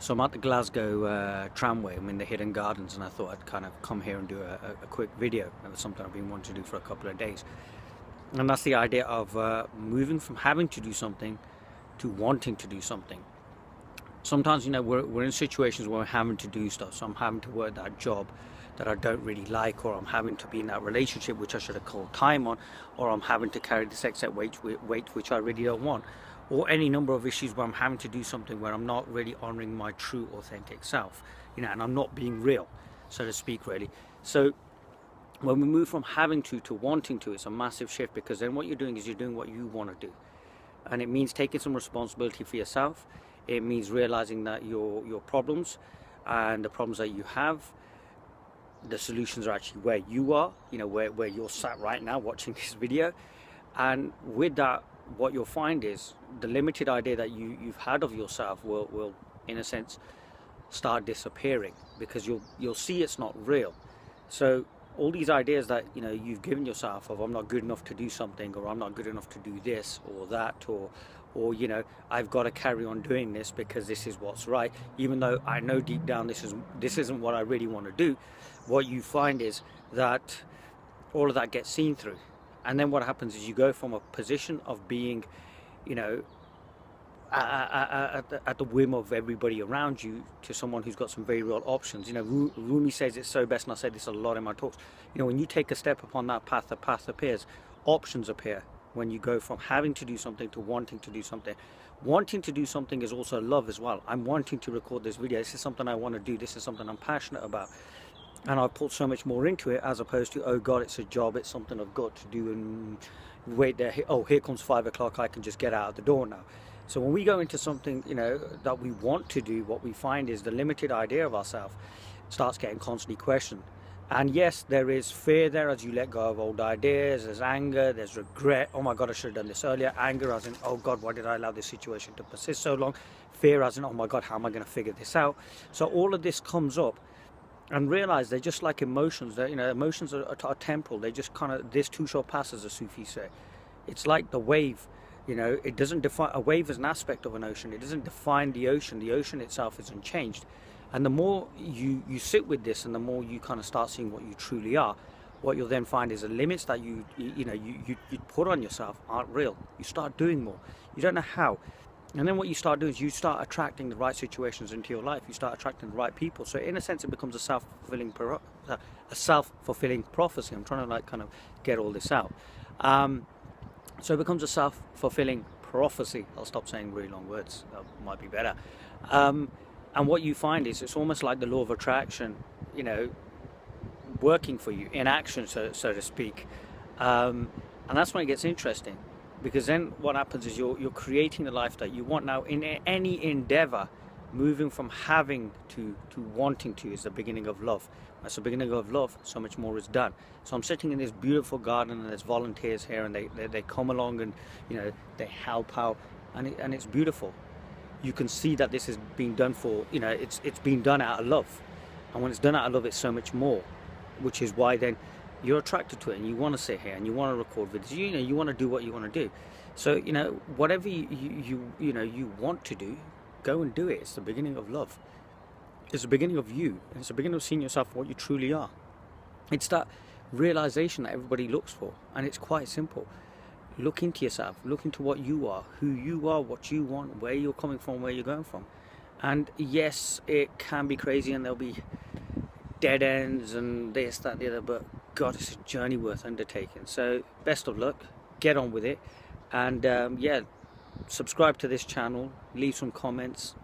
So I'm at the Glasgow tramway. I'm in the Hidden Gardens, and I thought I'd kind of come here and do a quick video. It was something I've been wanting to do for a couple of days. And that's the idea of moving from having to do something to wanting to do something. Sometimes, we're in situations where we're having to do stuff. So I'm having to work that job that I don't really like, or I'm having to be in that relationship which I should have called time on, or I'm having to carry this excess weight which I really don't want, or any number of issues where I'm having to do something where I'm not really honoring my true authentic self, and I'm not being real, so to speak, really. So when we move from having to wanting to, it's a massive shift, because then what you're doing is you're doing what you want to do, and it means taking some responsibility for yourself. It means realizing that your problems and the problems that you have, the solutions are actually where you are, where you're sat right now watching this video. And with that, what you'll find is the limited idea that you've had of yourself will in a sense start disappearing, because you'll see it's not real. So all these ideas that you've given yourself of, I'm not good enough to do something, or I'm not good enough to do this or that, or I've got to carry on doing this because this is what's right, even though I know deep down this isn't what I really want to do. What you find is that all of that gets seen through, and then what happens is you go from a position of being at the whim of everybody around you to someone who's got some very real options. Rumi says it so best, and I say this a lot in my talks. When you take a step upon that path, the path appears, options appear. When you go from having to do something to wanting to do something. Wanting to do something is also love as well. I'm wanting to record this video. This is something I want to do. This is something I'm passionate about. And I've put so much more into it, as opposed to, oh God, it's a job, it's something I've got to do, and wait there, oh, here comes 5 o'clock, I can just get out of the door now. So when we go into something, that we want to do, what we find is the limited idea of ourselves starts getting constantly questioned. And yes, there is fear there as you let go of old ideas. There's anger, there's regret. Oh my God, I should have done this earlier. Anger as in, oh God, why did I allow this situation to persist so long? Fear as in, oh my God, how am I going to figure this out? So all of this comes up, and realize they're just like emotions. That emotions are temporal. They just kind of, this too shall pass, as the Sufis say. It's like the wave. It doesn't define, a wave is an aspect of an ocean. It doesn't define the ocean. The ocean itself isn't changed. And the more you sit with this, and the more you kind of start seeing what you truly are, what you'll then find is the limits that you put on yourself aren't real. You start doing more. You don't know how. And then what you start doing is you start attracting the right situations into your life. You start attracting the right people. So in a sense, it becomes a self-fulfilling prophecy. I'm trying to kind of get all this out. So it becomes a self-fulfilling prophecy. I'll stop saying really long words. That might be better. And what you find is it's almost like the law of attraction, working for you in action, so to speak. And that's when it gets interesting, because then what happens is you're creating the life that you want. Now, in any endeavor, moving from having to wanting to is the beginning of love. That's the beginning of love. So much more is done. So I'm sitting in this beautiful garden, and there's volunteers here, and they come along, and they help out, and it's beautiful. You can see that this is being done for, it's being done out of love. And when it's done out of love, it's so much more, which is why then you're attracted to it, and you want to sit here, and you want to record videos. You want to do what you want to do. So whatever you want to do, go and do it. It's the beginning of love. It's the beginning of you, and it's the beginning of seeing yourself for what you truly are. It's that realization that everybody looks for, and it's quite simple. Look into yourself, look into what you are, who you are, what you want, where you're coming from, where you're going from. And yes, it can be crazy, and there'll be dead ends and this, that, the other, but God, it's a journey worth undertaking. So best of luck, get on with it, and yeah, subscribe to this channel, leave some comments.